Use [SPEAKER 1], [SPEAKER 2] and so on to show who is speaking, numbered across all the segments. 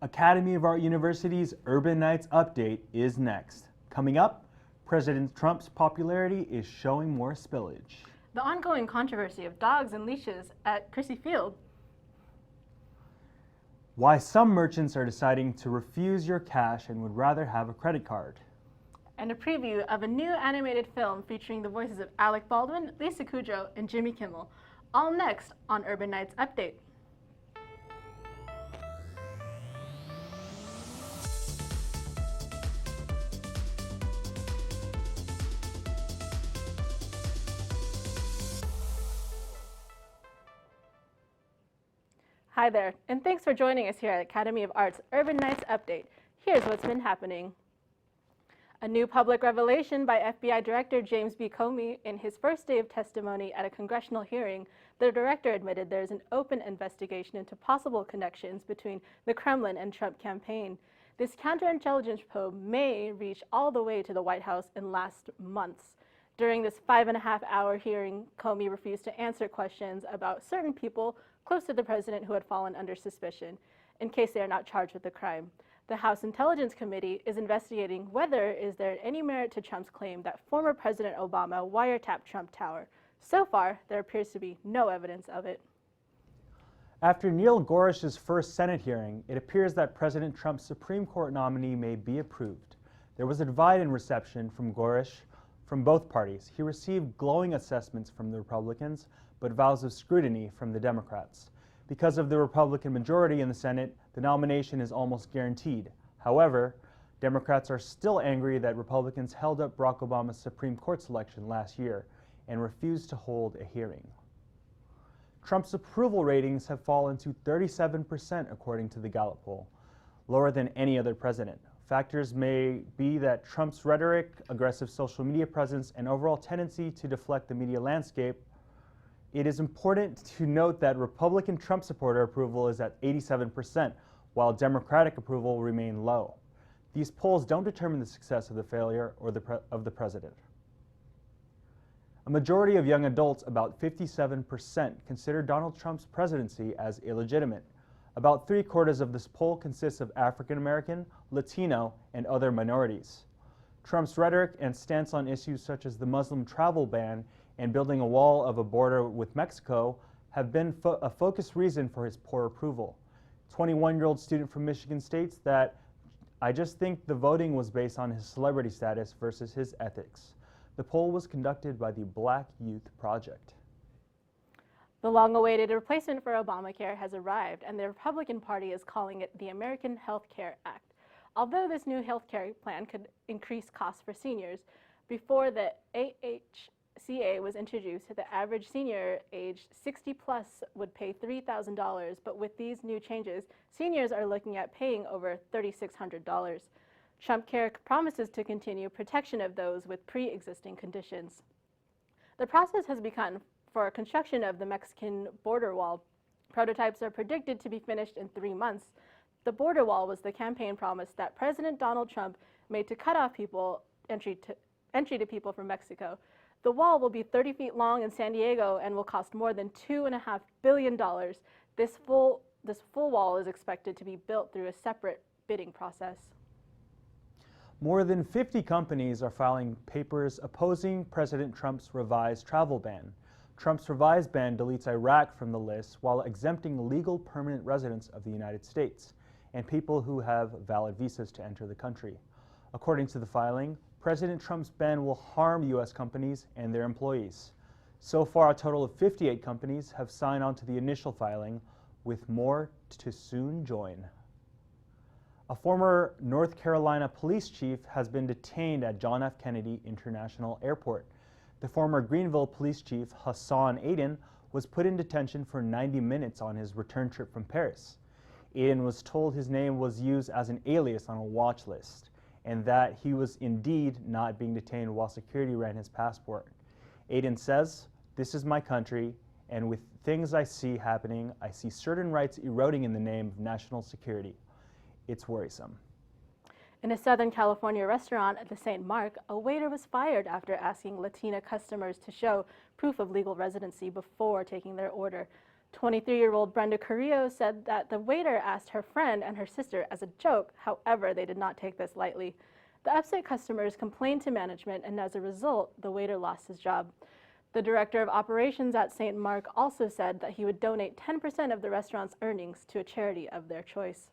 [SPEAKER 1] Academy of Art University's Urban Nights update is next. Coming up, President Trump's popularity is showing more spillage.
[SPEAKER 2] The ongoing controversy of dogs and leashes at Crissy Field.
[SPEAKER 1] Why some merchants are deciding to refuse your cash and would rather have a credit card.
[SPEAKER 2] And a preview of a new animated film featuring the voices of Alec Baldwin, Lisa Kudrow, and Jimmy Kimmel. All next on Urban Nights Update. Hi there, and thanks for joining us here at Academy of Arts Urban Nights Update. Here's what's been happening. A new public revelation by FBI Director James B. Comey. In his first day of testimony at a congressional hearing, the director admitted there is an open investigation into possible connections between the Kremlin and Trump campaign. This counterintelligence probe may reach all the way to the White House and last months. During this 5.5-hour hearing, Comey refused to answer questions about certain people close to the president who had fallen under suspicion, in case they are not charged with the crime. The House Intelligence Committee is investigating whether is there any merit to Trump's claim that former President Obama wiretapped Trump Tower. So far, there appears to be no evidence of it.
[SPEAKER 1] After Neil Gorsuch's first Senate hearing, it appears that President Trump's Supreme Court nominee may be approved. There was a divide in reception from Gorsuch from both parties. He received glowing assessments from the Republicans, but vows of scrutiny from the Democrats. Because of the Republican majority in the Senate, the nomination is almost guaranteed. However, Democrats are still angry that Republicans held up Barack Obama's Supreme Court selection last year and refused to hold a hearing. Trump's approval ratings have fallen to 37% according to the Gallup poll, lower than any other president. Factors may be that Trump's rhetoric, aggressive social media presence, and overall tendency to deflect the media landscape. It is important to note that Republican Trump supporter approval is at 87%, while Democratic approval remain low. These polls don't determine the success of the failure or of the president. A majority of young adults, about 57%, consider Donald Trump's presidency as illegitimate. About 3/4 of this poll consists of African American, Latino, and other minorities. Trump's rhetoric and stance on issues such as the Muslim travel ban and building a wall of a border with Mexico have been a focused reason for his poor approval. 21-year-old student from Michigan states that, "I just think the voting was based on his celebrity status versus his ethics." The poll was conducted by the Black Youth Project.
[SPEAKER 2] The long-awaited replacement for Obamacare has arrived, and the Republican Party is calling it the American Health Care Act. Although this new health care plan could increase costs for seniors, before the AHCA was introduced, the average senior aged 60 plus would pay $3,000, but with these new changes, seniors are looking at paying over $3,600. Trump Care promises to continue protection of those with pre-existing conditions. The process has begun for construction of the Mexican border wall. Prototypes are predicted to be finished in 3 months. The border wall was the campaign promise that President Donald Trump made to cut off entry to people from Mexico. The wall will be 30 feet long in San Diego and will cost more than $2.5 billion. This full wall is expected to be built through a separate bidding process.
[SPEAKER 1] More than 50 companies are filing papers opposing President Trump's revised travel ban. Trump's revised ban deletes Iraq from the list while exempting legal permanent residents of the United States and people who have valid visas to enter the country. According to the filing, President Trump's ban will harm U.S. companies and their employees. So far, a total of 58 companies have signed on to the initial filing, with more to soon join. A former North Carolina police chief has been detained at John F. Kennedy International Airport. The former Greenville police chief, Hassan Aden, was put in detention for 90 minutes on his return trip from Paris. Aden was told his name was used as an alias on a watch list, and that he was indeed not being detained while security ran his passport. Aden says, "This is my country, and with things I see happening, I see certain rights eroding in the name of national security. It's worrisome."
[SPEAKER 2] In a Southern California restaurant at the St. Mark, a waiter was fired after asking Latina customers to show proof of legal residency before taking their order. 23-year-old Brenda Carrillo said that the waiter asked her friend and her sister as a joke. However, they did not take this lightly. The upset customers complained to management, and as a result, the waiter lost his job. The director of operations at St. Mark also said that he would donate 10% of the restaurant's earnings to a charity of their choice.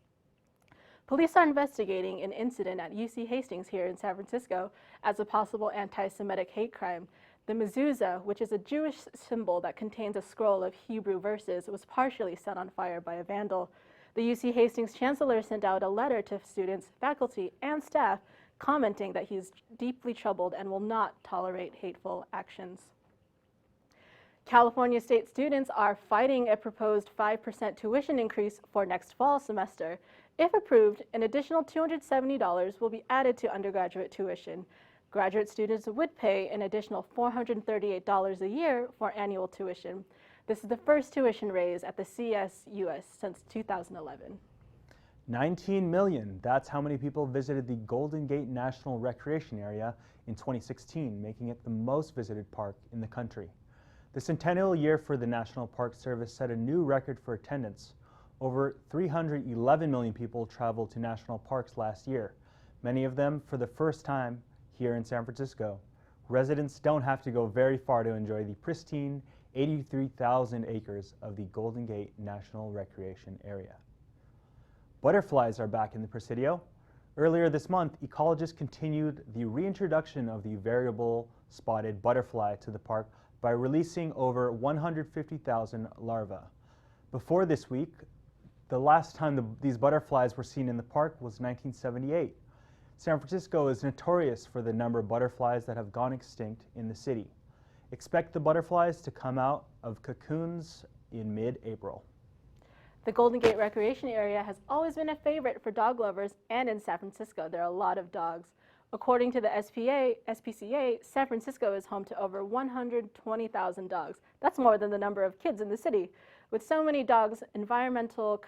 [SPEAKER 2] Police are investigating an incident at UC Hastings here in San Francisco as a possible anti-Semitic hate crime. The mezuzah, which is a Jewish symbol that contains a scroll of Hebrew verses, was partially set on fire by a vandal. The UC Hastings chancellor sent out a letter to students, faculty, and staff commenting that he is deeply troubled and will not tolerate hateful actions. California state students are fighting a proposed 5% tuition increase for next fall semester. If approved, an additional $270 will be added to undergraduate tuition. Graduate students would pay an additional $438 a year for annual tuition. This is the first tuition raise at the CSUS since 2011.
[SPEAKER 1] 19 million, that's how many people visited the Golden Gate National Recreation Area in 2016, making it the most visited park in the country. The centennial year for the National Park Service set a new record for attendance. Over 311 million people traveled to national parks last year, many of them for the first time here in San Francisco. Residents don't have to go very far to enjoy the pristine 83,000 acres of the Golden Gate National Recreation Area. Butterflies are back in the Presidio. Earlier this month, ecologists continued the reintroduction of the variable spotted butterfly to the park by releasing over 150,000 larvae. Before this week, the last time these butterflies were seen in the park was 1978. San Francisco is notorious for the number of butterflies that have gone extinct in the city. Expect the butterflies to come out of cocoons in mid-April.
[SPEAKER 2] The Golden Gate Recreation Area has always been a favorite for dog lovers, and in San Francisco there are a lot of dogs. According to the SPCA, San Francisco is home to over 120,000 dogs. That's more than the number of kids in the city. With so many dogs, environmental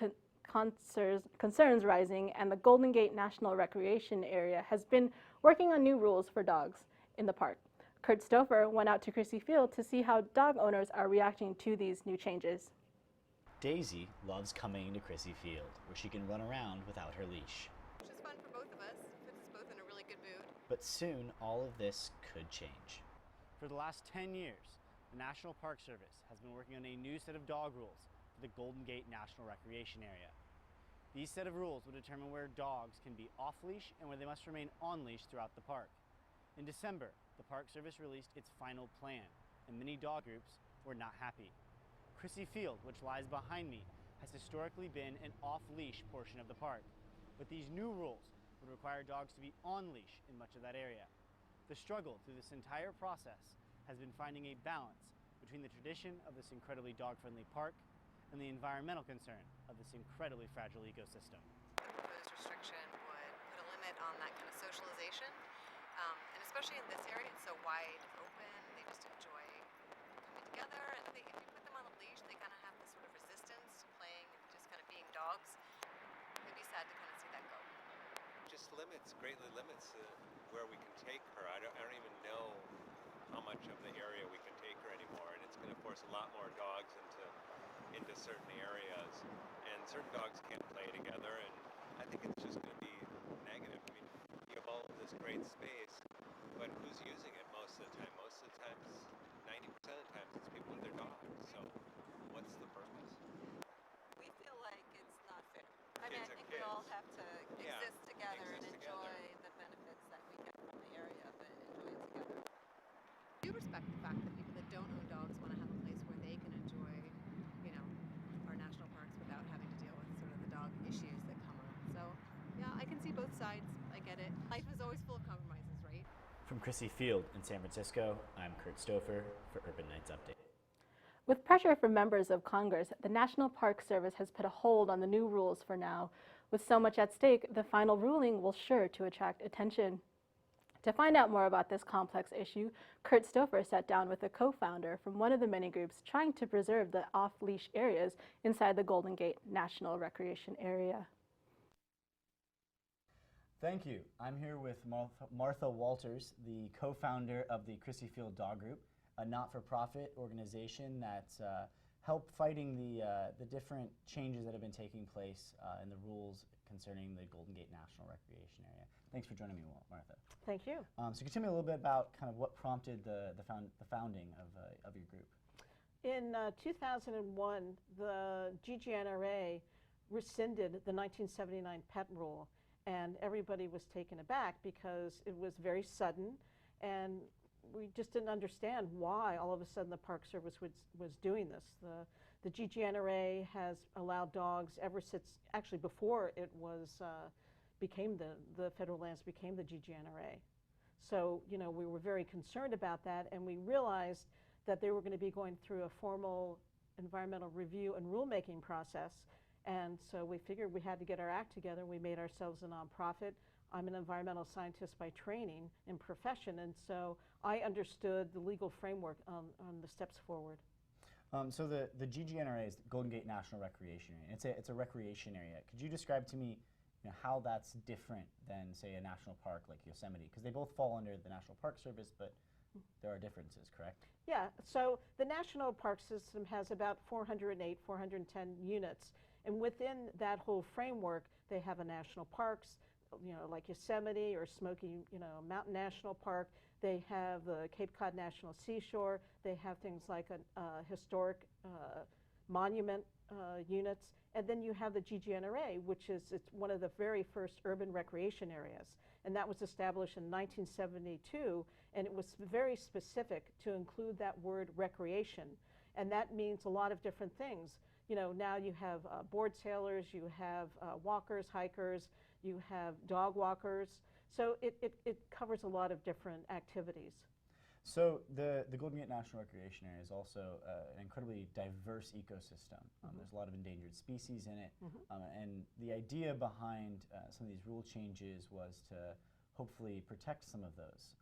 [SPEAKER 2] concerns rising, and the Golden Gate National Recreation Area has been working on new rules for dogs in the park. Kurt Stouffer went out to Crissy Field to see how dog owners are reacting to these new changes.
[SPEAKER 3] Daisy loves coming to Crissy Field, where she can run around without her leash.
[SPEAKER 4] Which is fun for both of us, puts us both in a really good mood.
[SPEAKER 3] But soon, all of this could change.
[SPEAKER 5] For the last 10 years, the National Park Service has been working on a new set of dog rules for the Golden Gate National Recreation Area. These set of rules will determine where dogs can be off-leash and where they must remain on-leash throughout the park. In December, the Park Service released its final plan, and many dog groups were not happy. Crissy Field, which lies behind me, has historically been an off-leash portion of the park, but these new rules would require dogs to be on-leash in much of that area. The struggle through this entire process has been finding a balance between the tradition of this incredibly dog-friendly park and the environmental concern of this incredibly fragile ecosystem.
[SPEAKER 4] The proposed restriction would put a limit on that kind of socialization, and especially in this area, it's so wide open, they just enjoy coming together, and if you put them on a leash, they kind of have this sort of resistance to playing and just kind of being dogs. It'd be sad to kind of see that go.
[SPEAKER 6] Just greatly limits where we can take her. I don't even know how much of the area we can take her anymore, and it's going to force a lot more dogs into certain areas, and certain dogs can't play together, and I think it's just going to be negative. I mean, you have all of this great space, but who's using it most of the time? Most of the times, 90% of the times, it's people with their dogs, so what's the purpose?
[SPEAKER 4] We feel like it's not fair. I mean, I think we all have to exist together and enjoy the benefits that we get from the area, but enjoy it together. I do respect the fact that people that don't own dogs want to have a place where they can enjoy, you know, our national parks without having to deal with sort of the dog issues that come up. So, yeah, I can see both sides. I get it. Life is always full of compromises, right?
[SPEAKER 3] From Crissy Field in San Francisco, I'm Kurt Stouffer for Urban Nights Update.
[SPEAKER 2] With pressure from members of Congress, the National Park Service has put a hold on the new rules for now. With so much at stake, the final ruling will sure to attract attention. To find out more about this complex issue, Kurt Stouffer sat down with a co-founder from one of the many groups trying to preserve the off-leash areas inside the Golden Gate National Recreation Area.
[SPEAKER 5] Thank you. I'm here with Martha Walters, the co-founder of the Crissy Field Dog Group, a not-for-profit organization that help fighting the different changes that have been taking place in the rules concerning the Golden Gate National Recreation Area. Thanks for joining me, Martha.
[SPEAKER 2] Thank you.
[SPEAKER 5] So can you tell me a little bit about kind of what prompted the founding of your group?
[SPEAKER 7] In 2001, the GGNRA rescinded the 1979 pet rule, and everybody was taken aback because it was very sudden, and we just didn't understand why all of a sudden the Park Service was doing this. The GGNRA has allowed dogs ever since, actually before it was became the federal lands became the GGNRA. So, you know, we were very concerned about that, and we realized that they were going to be going through a formal environmental review and rulemaking process. And so we figured we had to get our act together. We made ourselves a nonprofit. I'm an environmental scientist by training and profession, and so I understood the legal framework on the steps forward.
[SPEAKER 5] So the GGNRA is Golden Gate National Recreation Area. It's a recreation area. Could you describe to me, how that's different than, say, a national park like Yosemite? Because they both fall under the National Park Service, but there are differences, correct?
[SPEAKER 7] Yeah, so the National Park System has about 408, 410 units, and within that whole framework, they have a national parks, like Yosemite or Smoky, Mountain National Park. They have the Cape Cod National Seashore. They have things like a historic monument units. And then you have the GGNRA, which is one of the very first urban recreation areas. And that was established in 1972, and it was very specific to include that word recreation. And that means a lot of different things. Now you have board sailors, you have walkers, hikers, you have dog walkers. So it covers a lot of different activities.
[SPEAKER 5] So the Golden Gate National Recreation Area is also an incredibly diverse ecosystem. There's a lot of endangered species in it. And the idea behind some of these rule changes was to hopefully protect some of those.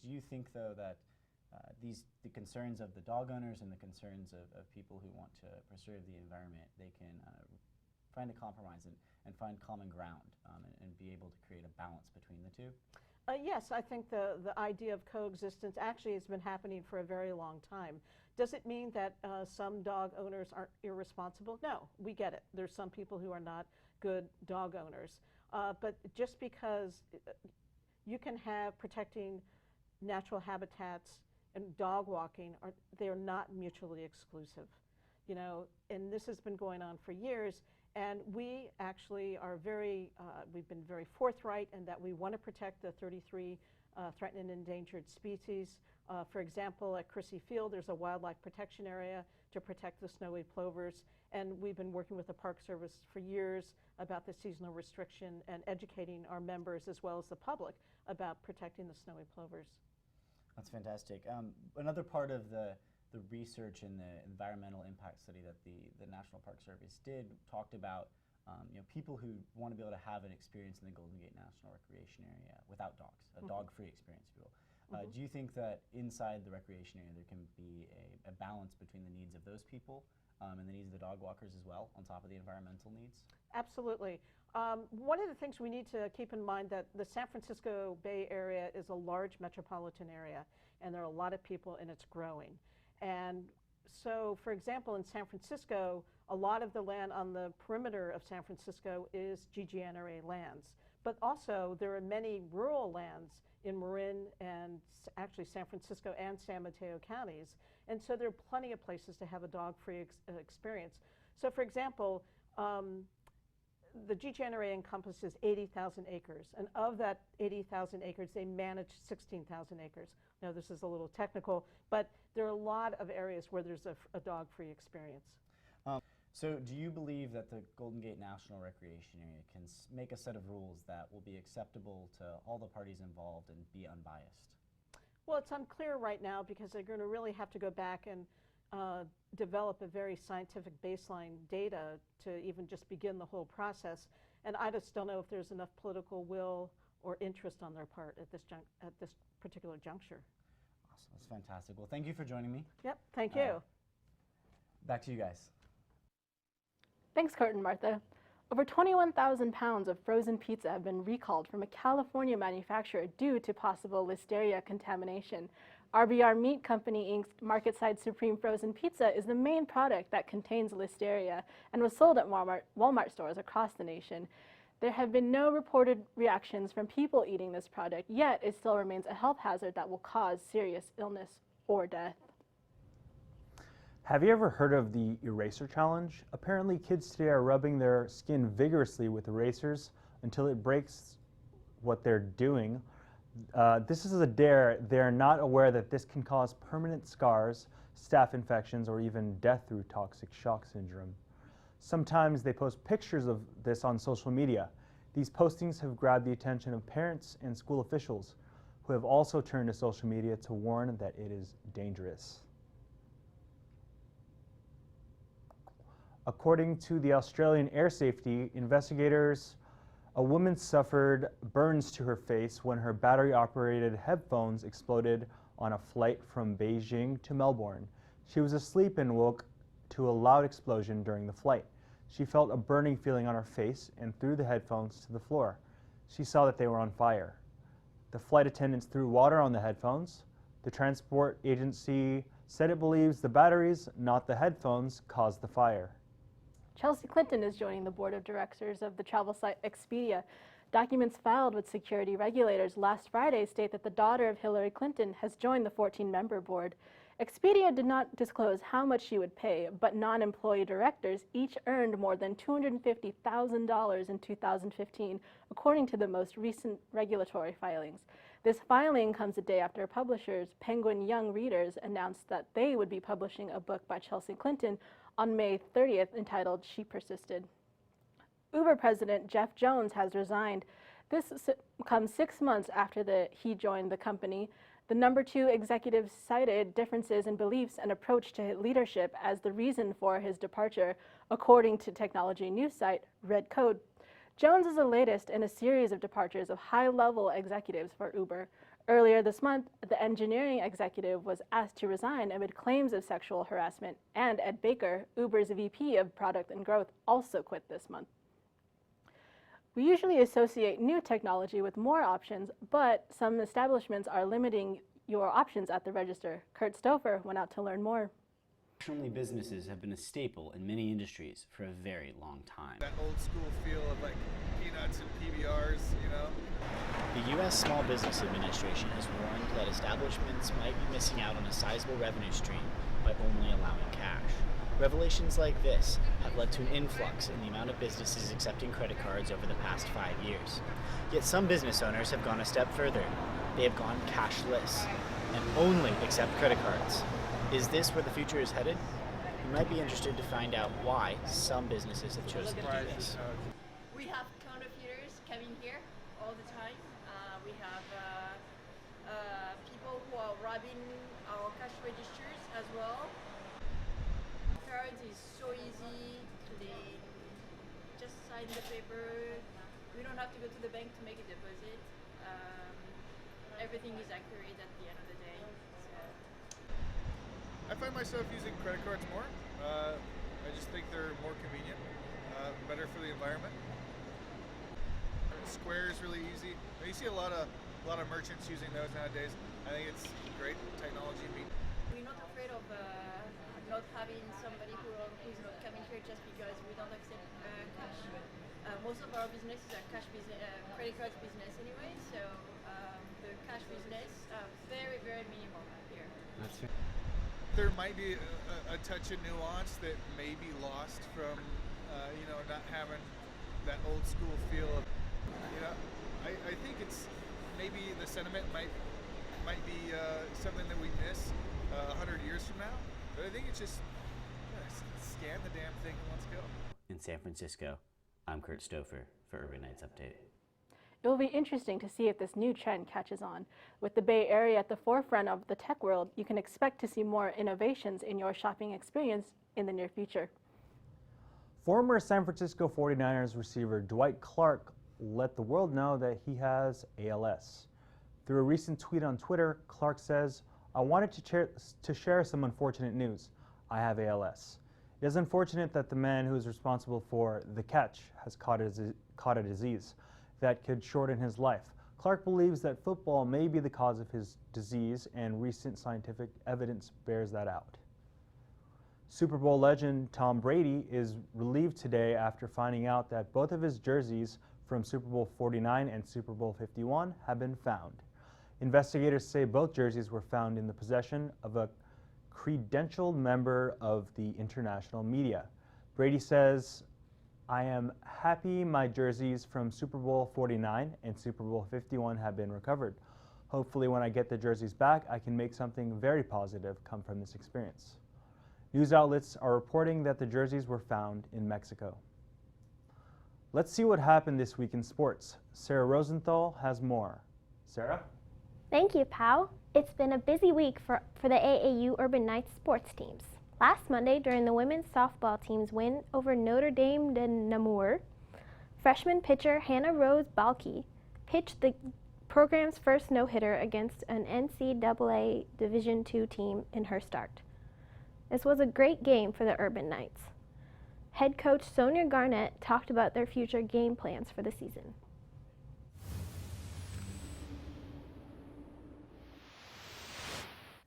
[SPEAKER 5] Do you think, though, that the concerns of the dog owners and the concerns of people who want to preserve the environment, they can find a compromise and find common ground and be able to create a balance between the two?
[SPEAKER 7] Yes, I think the idea of coexistence actually has been happening for a very long time. Does it mean that some dog owners are irresponsible? No, we get it. There's some people who are not good dog owners. But just because you can have protecting natural habitats and dog walking, they're not mutually exclusive. And this has been going on for years. And we actually are we've been very forthright in that we want to protect the 33 threatened and endangered species. For example, at Crissy Field, there's a wildlife protection area to protect the snowy plovers. And we've been working with the Park Service for years about the seasonal restriction and educating our members as well as the public about protecting the snowy plovers.
[SPEAKER 5] That's fantastic. Another part of the research and the environmental impact study that the National Park Service did talked about people who want to be able to have an experience in the Golden Gate National Recreation Area without dogs, a dog-free experience, if you will. Do you think that inside the recreation area there can be a balance between the needs of those people and the needs of the dog walkers as well, on top of the environmental needs?
[SPEAKER 7] Absolutely. One of the things we need to keep in mind that the San Francisco Bay Area is a large metropolitan area, and there are a lot of people, and it's growing. And so, for example, in San Francisco, a lot of the land on the perimeter of San Francisco is GGNRA lands. But also, there are many rural lands in Marin and actually San Francisco and San Mateo counties. And so there are plenty of places to have a dog-free experience. So, for example, the GGNRA encompasses 80,000 acres. And of that 80,000 acres, they manage 16,000 acres. Now, this is a little technical, but there are a lot of areas where there's a dog-free experience.
[SPEAKER 5] So do you believe that the Golden Gate National Recreation Area can make a set of rules that will be acceptable to all the parties involved and be unbiased?
[SPEAKER 7] Well, it's unclear right now because they're going to really have to go back and develop a very scientific baseline data to even just begin the whole process. And I just don't know if there's enough political will or interest on their part at this particular juncture.
[SPEAKER 5] Awesome, that's fantastic. Well, thank you for joining me.
[SPEAKER 7] Yep, thank you.
[SPEAKER 5] Back to you guys.
[SPEAKER 2] Thanks, Kurt and Martha. Over 21,000 pounds of frozen pizza have been recalled from a California manufacturer due to possible Listeria contamination. RBR Meat Company Inc.'s Market-Side Supreme Frozen Pizza is the main product that contains Listeria and was sold at Walmart stores across the nation. There have been no reported reactions from people eating this product, yet it still remains a health hazard that will cause serious illness or death.
[SPEAKER 1] Have you ever heard of the eraser challenge? Apparently kids today are rubbing their skin vigorously with erasers until it breaks what they're doing. This is a dare. They're not aware that this can cause permanent scars, staph infections, or even death through toxic shock syndrome. Sometimes they post pictures of this on social media. These postings have grabbed the attention of parents and school officials, who have also turned to social media to warn that it is dangerous. According to the Australian Air Safety investigators, a woman suffered burns to her face when her battery-operated headphones exploded on a flight from Beijing to Melbourne. She was asleep and woke to a loud explosion during the flight. She felt a burning feeling on her face and threw the headphones to the floor. She saw that they were on fire. The flight attendants threw water on the headphones. The transport agency said it believes the batteries, not the headphones, caused the fire.
[SPEAKER 2] Chelsea Clinton is joining the board of directors of the travel site Expedia. Documents filed with security regulators last Friday state that the daughter of Hillary Clinton has joined the 14-member board. Expedia did not disclose how much she would pay, but non-employee directors each earned more than $250,000 in 2015, according to the most recent regulatory filings. This filing comes a day after publishers Penguin Young Readers announced that they would be publishing a book by Chelsea Clinton on May 30th entitled She Persisted. Uber president Jeff Jones has resigned. This comes 6 months after he joined the company. The number 2 executive cited differences in beliefs and approach to leadership as the reason for his departure, according to technology news site Red Code. Jones is the latest in a series of departures of high-level executives for Uber. Earlier this month, the engineering executive was asked to resign amid claims of sexual harassment, and Ed Baker, Uber's VP of Product and Growth, also quit this month. We usually associate new technology with more options, but some establishments are limiting your options at the register. Kurt Stouffer went out to learn more.
[SPEAKER 5] Cash-only businesses have been a staple in many industries for a very long time.
[SPEAKER 8] That old school feel of like peanuts and PBRs, you know?
[SPEAKER 3] The U.S. Small Business Administration has warned that establishments might be missing out on a sizable revenue stream by only allowing cash. Revelations like this have led to an influx in the amount of businesses accepting credit cards over the past 5 years. Yet some business owners have gone a step further. They have gone cashless and only accept credit cards. Is this where the future is headed? You might be interested to find out why some businesses have chosen to do this.
[SPEAKER 9] We have counterfeiters coming here all the time. We have people who are robbing our cash registers as well. Cards is so easy. They just sign the paper. We don't have to go to the bank to make a deposit. Everything is accurate at the end of the day. So.
[SPEAKER 8] I find myself using credit cards more. I just think they're more convenient, better for the environment. Square is really easy. You see a lot of merchants using those nowadays. I think it's great technology.
[SPEAKER 9] We're not afraid of not having somebody who's not coming here just because we don't accept cash. Most of our business is a cash business, credit cards business anyway. So the cash business very minimal here.
[SPEAKER 5] That's fair.
[SPEAKER 8] There might be a touch of nuance that may be lost from, not having that old school feel of, I think it's maybe the sentiment might be something that we miss 100 years from now. But I think it's just scan the damn thing and let's go.
[SPEAKER 5] In San Francisco, I'm Kurt Stouffer for Urban Nights Update.
[SPEAKER 2] It will be interesting to see if this new trend catches on. With the Bay Area at the forefront of the tech world, you can expect to see more innovations in your shopping experience in the near future.
[SPEAKER 1] Former San Francisco 49ers receiver Dwight Clark let the world know that he has ALS. Through a recent tweet on Twitter, Clark says, "I wanted to share some unfortunate news. I have ALS. It is unfortunate that the man who is responsible for The Catch has caught a disease that could shorten his life. Clark believes that football may be the cause of his disease, and recent scientific evidence bears that out. Super Bowl legend Tom Brady is relieved today after finding out that both of his jerseys from Super Bowl 49 and Super Bowl 51 have been found. Investigators say both jerseys were found in the possession of a credentialed member of the international media. Brady says, "I am happy my jerseys from Super Bowl 49 and Super Bowl 51 have been recovered. Hopefully when I get the jerseys back, I can make something very positive come from this experience." News outlets are reporting that the jerseys were found in Mexico. Let's see what happened this week in sports. Sarah Rosenthal has more. Sarah?
[SPEAKER 10] Thank you, Pau. It's been a busy week for the AAU Urban Knights sports teams. Last Monday, during the women's softball team's win over Notre Dame de Namur, freshman pitcher Hannah Rose Balke pitched the program's first no-hitter against an NCAA Division II team in her start. This was a great game for the Urban Knights. Head coach Sonia Garnett talked about their future game plans for the season.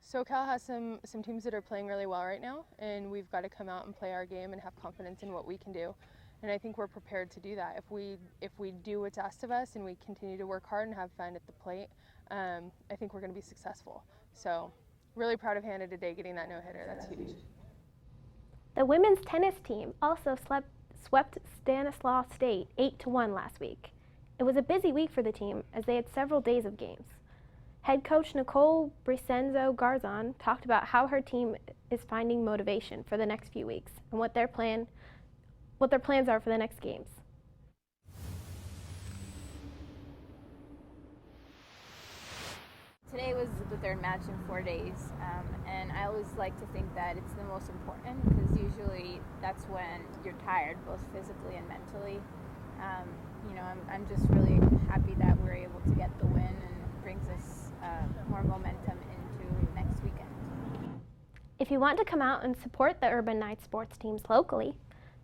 [SPEAKER 11] SoCal has some teams that are playing really well right now, and we've got to come out and play our game and have confidence in what we can do. And I think we're prepared to do that. If we do what's asked of us and we continue to work hard and have fun at the plate, I think we're going to be successful. So really proud of Hannah today getting that no-hitter. That's huge.
[SPEAKER 10] The women's tennis team also swept Stanislaus State 8-1 last week. It was a busy week for the team as they had several days of games. Head coach Nicole Bricenzo Garzon talked about how her team is finding motivation for the next few weeks and what their plans are for the next games.
[SPEAKER 12] Today was the third match in 4 days, and I always like to think that it's the most important because usually that's when you're tired, both physically and mentally. I'm just really happy that we're able to get the win, and brings us more momentum into next weekend.
[SPEAKER 10] If you want to come out and support the Urban Knights sports teams locally,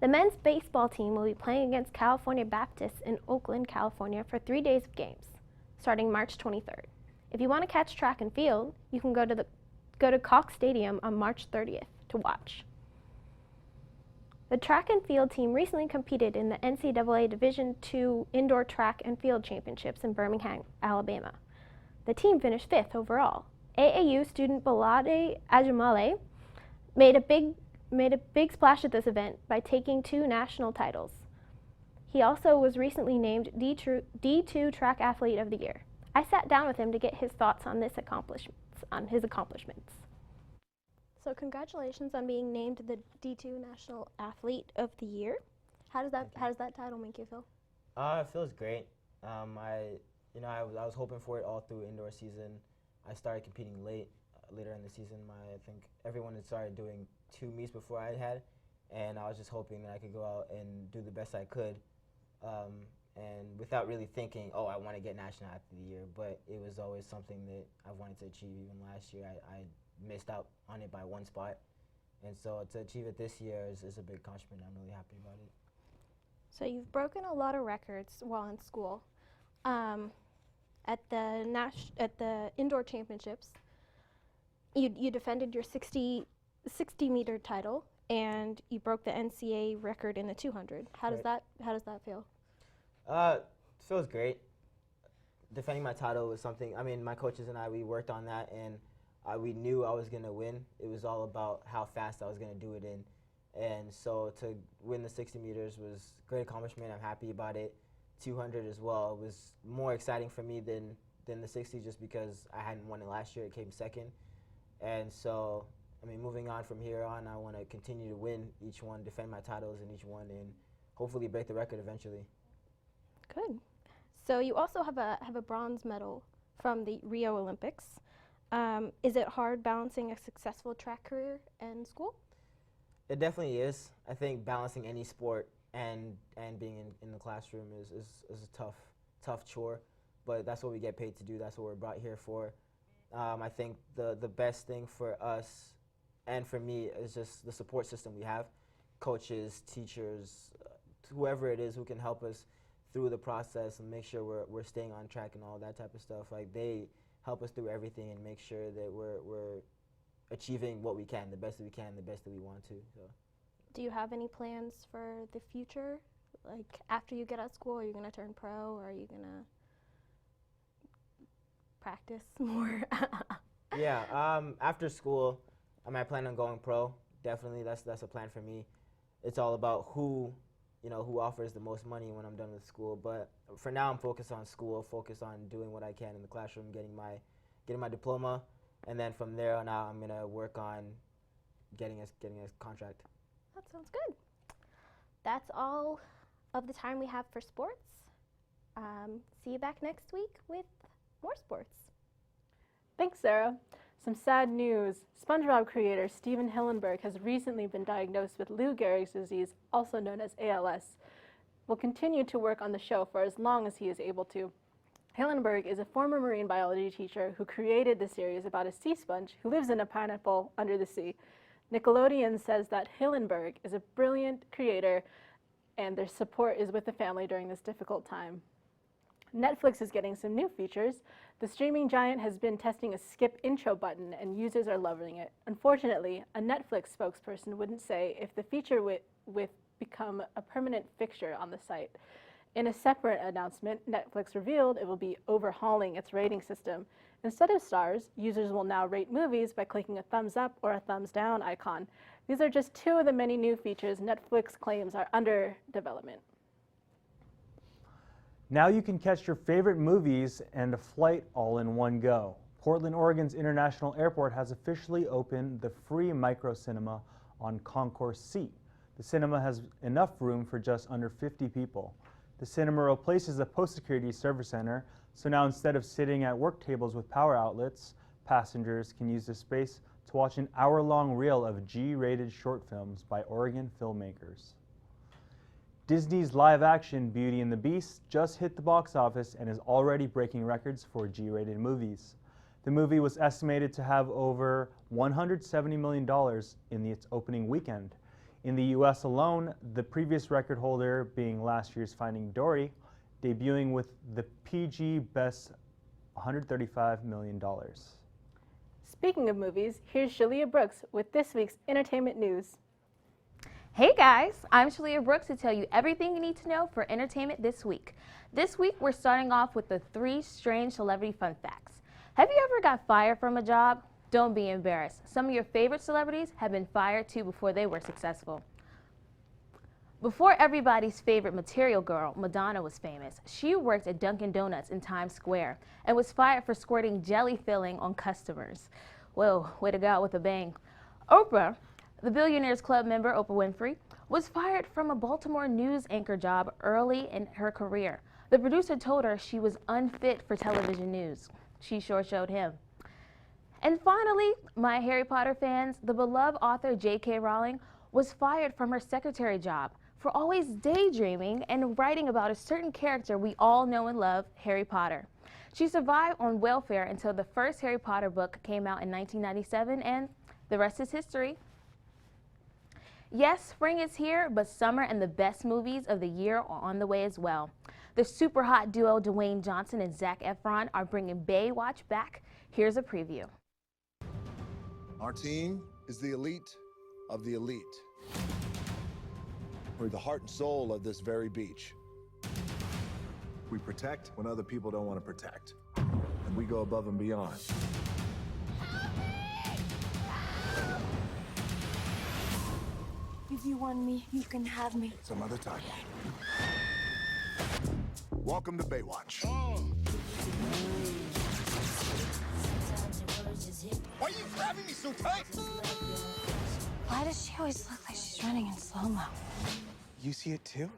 [SPEAKER 10] the men's baseball team will be playing against California Baptist in Oakland, California for 3 days of games, starting March 23rd. If you want to catch track and field, you can go to Cox Stadium on March 30th to watch. The track and field team recently competed in the NCAA Division II Indoor Track and Field Championships in Birmingham, Alabama. The team finished 5th overall. AAU student Balade Ajamale made a big splash at this event by taking 2 national titles. He also was recently named D2 Track Athlete of the Year. I sat down with him to get his thoughts on his accomplishments. So congratulations on being named the D2 National Athlete of the Year. How does that title make you feel?
[SPEAKER 13] It feels great. I was hoping for it all through indoor season. I started competing later in the season. I think everyone had started doing 2 meets before I had, and I was just hoping that I could go out and do the best I could. And without really thinking, oh, I want to get National Athlete of the Year, but it was always something that I wanted to achieve. Even last year, I missed out on it by 1 spot. And so to achieve it this year is a big accomplishment. I'm really happy about it.
[SPEAKER 10] So you've broken a lot of records while in school. At the indoor championships, you defended your 60-meter title, and you broke the NCAA record in the 200. How does that feel?
[SPEAKER 13] It feels great. Defending my title was something, my coaches and I, we worked on that, and we knew I was going to win. It was all about how fast I was going to do it in. And so to win the 60 meters was a great accomplishment. I'm happy about it. 200 as well. It was more exciting for me than the 60 just because I hadn't won it last year. It came second. And so, moving on from here on, I want to continue to win each one, defend my titles in each one, and hopefully break the record eventually.
[SPEAKER 10] Good. So you also have a bronze medal from the Rio Olympics. Is it hard balancing a successful track career and school?
[SPEAKER 13] It definitely is. I think balancing any sport and being in the classroom is a tough chore, but that's what we get paid to do. That's what we're brought here for. I think the best thing for us and for me is just the support system we have, coaches, teachers, whoever it is who can help us through the process and make sure we're staying on track and all that type of stuff. Like, they help us through everything and make sure that we're achieving what we can, the best that we can, the best that we want to. So.
[SPEAKER 10] Do you have any plans for the future? Like, after you get out of school, are you going to turn pro, or are you going to practice more?
[SPEAKER 13] Yeah, after school, I plan on going pro. Definitely, that's a plan for me. It's all about who offers the most money when I'm done with school. But for now, I'm focused on school, focused on doing what I can in the classroom, getting my diploma, and then from there on out, I'm gonna work on getting a contract.
[SPEAKER 10] That sounds good. That's all of the time we have for sports. See you back next week with more sports.
[SPEAKER 2] Thanks, Sarah. Some sad news. SpongeBob creator Steven Hillenburg has recently been diagnosed with Lou Gehrig's disease, also known as ALS. Will continue to work on the show for as long as he is able to. Hillenburg is a former marine biology teacher who created the series about a sea sponge who lives in a pineapple under the sea. Nickelodeon says that Hillenburg is a brilliant creator and their support is with the family during this difficult time. Netflix is getting some new features. The streaming giant has been testing a skip intro button and users are loving it. Unfortunately, a Netflix spokesperson wouldn't say if the feature would become a permanent fixture on the site. In a separate announcement, Netflix revealed it will be overhauling its rating system. Instead of stars, users will now rate movies by clicking a thumbs up or a thumbs down icon. These are just two of the many new features Netflix claims are under development.
[SPEAKER 1] Now you can catch your favorite movies and a flight all in one go. Portland, Oregon's International Airport has officially opened the free micro cinema on Concourse C. The cinema has enough room for just under 50 people. The cinema replaces the post-security service center, so now instead of sitting at work tables with power outlets, passengers can use the space to watch an hour-long reel of G-rated short films by Oregon filmmakers. Disney's live-action Beauty and the Beast just hit the box office and is already breaking records for G-rated movies. The movie was estimated to have over $170 million in its opening weekend. In the US alone, the previous record holder being last year's Finding Dory, debuting with the PG best $135 million.
[SPEAKER 2] Speaking of movies, here's Shalia Brooks with this week's entertainment news.
[SPEAKER 14] Hey guys, I'm Shalia Brooks to tell you everything you need to know for entertainment this week. This week we're starting off with the 3 strange celebrity fun facts. Have you ever got fired from a job? Don't be embarrassed. Some of your favorite celebrities have been fired too before they were successful. Before everybody's favorite material girl, Madonna, was famous, she worked at Dunkin' Donuts in Times Square and was fired for squirting jelly filling on customers. Whoa, way to go out with a bang. Oprah, the Billionaires Club member Oprah Winfrey, was fired from a Baltimore news anchor job early in her career. The producer told her she was unfit for television news. She sure showed him. And finally, my Harry Potter fans, the beloved author J.K. Rowling was fired from her secretary job for always daydreaming and writing about a certain character we all know and love, Harry Potter. She survived on welfare until the first Harry Potter book came out in 1997, and the rest is history. Yes, spring is here, but summer and the best movies of the year are on the way as well. The super hot duo Dwayne Johnson and Zac Efron are bringing Baywatch back. Here's a preview.
[SPEAKER 15] Our team is the elite of the elite. We're the heart and soul of this very beach. We protect when other people don't want to protect. And we go above and beyond.
[SPEAKER 16] If you want me, you can have me.
[SPEAKER 15] Some other time. Welcome to Baywatch.
[SPEAKER 16] Why are you grabbing me so tight? Why does she always look like she's running in slow-mo?
[SPEAKER 17] You see it too?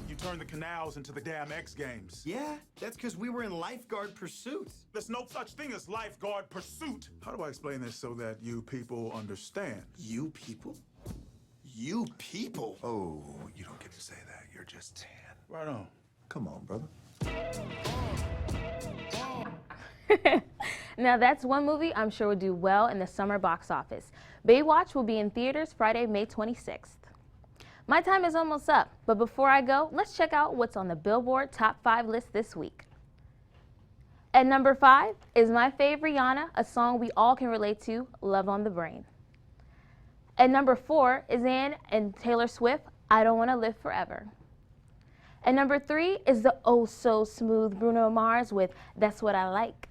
[SPEAKER 18] You turned the canals into the damn X Games.
[SPEAKER 19] Yeah, that's because we were in lifeguard pursuit.
[SPEAKER 18] There's no such thing as lifeguard pursuit.
[SPEAKER 17] How do I explain this so that you people understand?
[SPEAKER 19] You people? You people?
[SPEAKER 17] Oh, you don't get to say that. You're just tan.
[SPEAKER 18] Right on.
[SPEAKER 17] Come on, brother.
[SPEAKER 14] Now that's one movie I'm sure will do well in the summer box office. Baywatch will be in theaters Friday, May 26th. My time is almost up, but before I go, let's check out what's on the Billboard Top 5 list this week. At number 5 is my favorite Rihanna, a song we all can relate to, Love on the Brain. At number 4 is Ann and Taylor Swift, I Don't Want to Live Forever. At number 3 is the oh so smooth Bruno Mars with That's What I Like.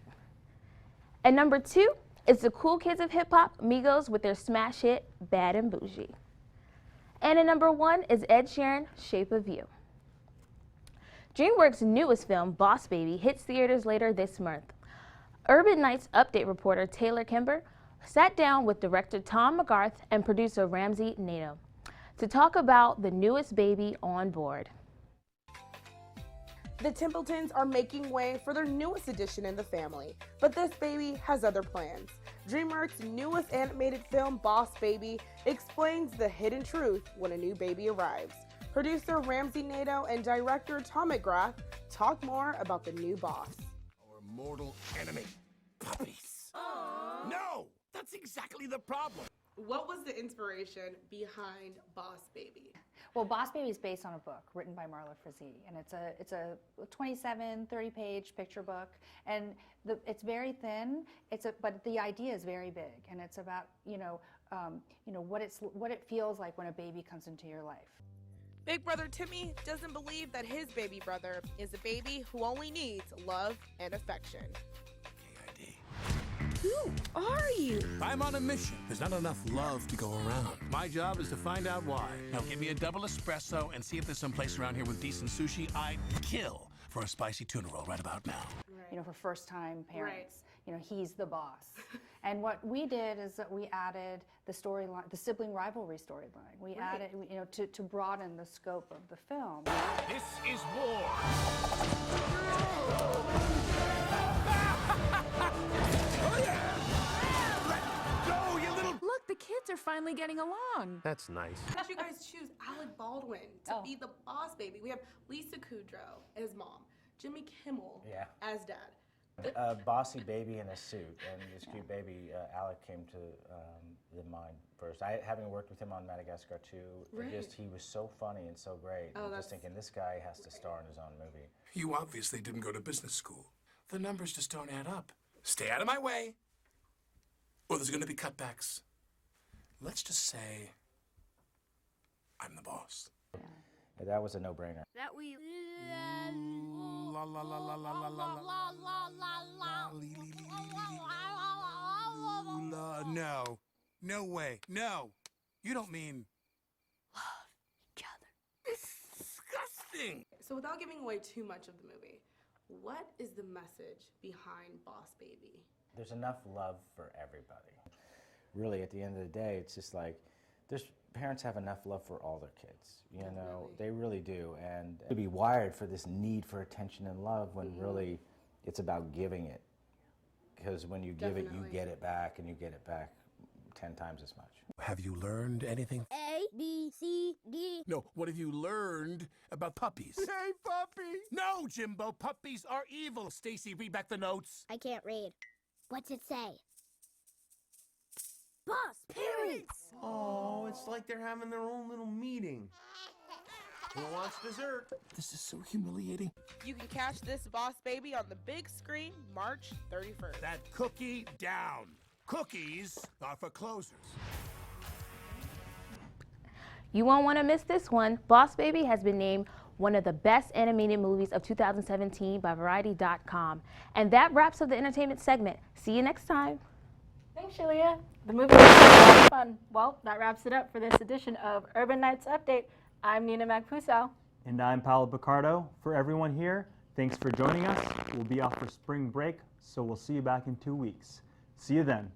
[SPEAKER 14] At number 2 is the cool kids of hip hop, Migos, with their smash hit Bad and Bougie. And at number 1 is Ed Sheeran, Shape of You. DreamWorks' newest film, Boss Baby, hits theaters later this month. Urban Nights update reporter Taylor Kimber sat down with director Tom McGrath and producer Ramsey Nato to talk about the newest baby on board.
[SPEAKER 20] The Templetons are making way for their newest addition in the family, but this baby has other plans. DreamWorks' newest animated film, Boss Baby, explains the hidden truth when a new baby arrives. Producer Ramsey Nato and director Tom McGrath talk more about the new boss.
[SPEAKER 21] Our mortal enemy, puppies. No, that's exactly the problem.
[SPEAKER 20] What was the inspiration behind Boss Baby?
[SPEAKER 22] Well, Boss Baby is based on a book written by Marla Frazee, and it's a 27, 30-page picture book, and it's very thin. But the idea is very big, and it's about what it feels like when a baby comes into your life.
[SPEAKER 20] Big brother Timmy doesn't believe that his baby brother is a baby who only needs love and affection.
[SPEAKER 16] Who are you?
[SPEAKER 21] I'm on a mission. There's not enough love to go around. My job is to find out why. Now give me a double espresso and see if there's some place around here with decent sushi. I'd kill for a spicy tuna roll right about now.
[SPEAKER 22] For first-time parents, he's the boss. And what we did is that we added the storyline, the sibling rivalry storyline. We added, to broaden the scope of the film.
[SPEAKER 21] This is war.
[SPEAKER 23] Look, the kids are finally getting along.
[SPEAKER 21] That's nice.
[SPEAKER 20] Did you guys choose Alec Baldwin to be the boss baby? We have Lisa Kudrow as mom, Jimmy Kimmel as dad.
[SPEAKER 24] A bossy baby in a suit, and this cute baby, Alec, came to the mind first. Having worked with him on Madagascar 2, he was so funny and so great. I'm just thinking, this guy has to star in his own movie.
[SPEAKER 21] You obviously didn't go to business school. The numbers just don't add up. Stay out of my way, or there's going to be cutbacks. Let's just say I'm the boss.
[SPEAKER 24] Yeah, that was a no-brainer.
[SPEAKER 16] That we
[SPEAKER 21] La la la la la la la la. No, no way, no. You don't mean love each other. Disgusting.
[SPEAKER 20] So without giving away too much of the movie, what is the message behind Boss Baby?
[SPEAKER 24] There's enough love for everybody. Really, at the end of the day, it's just like, parents have enough love for all their kids, they really do. And to be wired for this need for attention and love when really it's about giving it. Because when you give it, you get it back, and you get it back 10 times as much.
[SPEAKER 21] Have you learned anything?
[SPEAKER 16] A, B, C, D.
[SPEAKER 21] No, what have you learned about puppies? Hey, puppies! No, Jimbo, puppies are evil. Stacy, read back the notes.
[SPEAKER 16] I can't read. What's it say? Boss parents!
[SPEAKER 25] Oh, it's like they're having their own little meeting. Who wants dessert?
[SPEAKER 21] This is so humiliating.
[SPEAKER 20] You can catch this Boss Baby on the big screen March 31st.
[SPEAKER 21] That cookie down. Cookies are for closers.
[SPEAKER 14] You won't want to miss this one. Boss Baby has been named one of the best animated movies of 2017 by Variety.com. And that wraps up the entertainment segment. See you next time.
[SPEAKER 2] Thanks, Shalia. The movie was a lot of fun. Well, that wraps it up for this edition of Urban Nights Update. I'm Nina Magpusau.
[SPEAKER 1] And I'm Paolo Picardo. For everyone here, thanks for joining us. We'll be off for spring break, so we'll see you back in 2 weeks. See you then.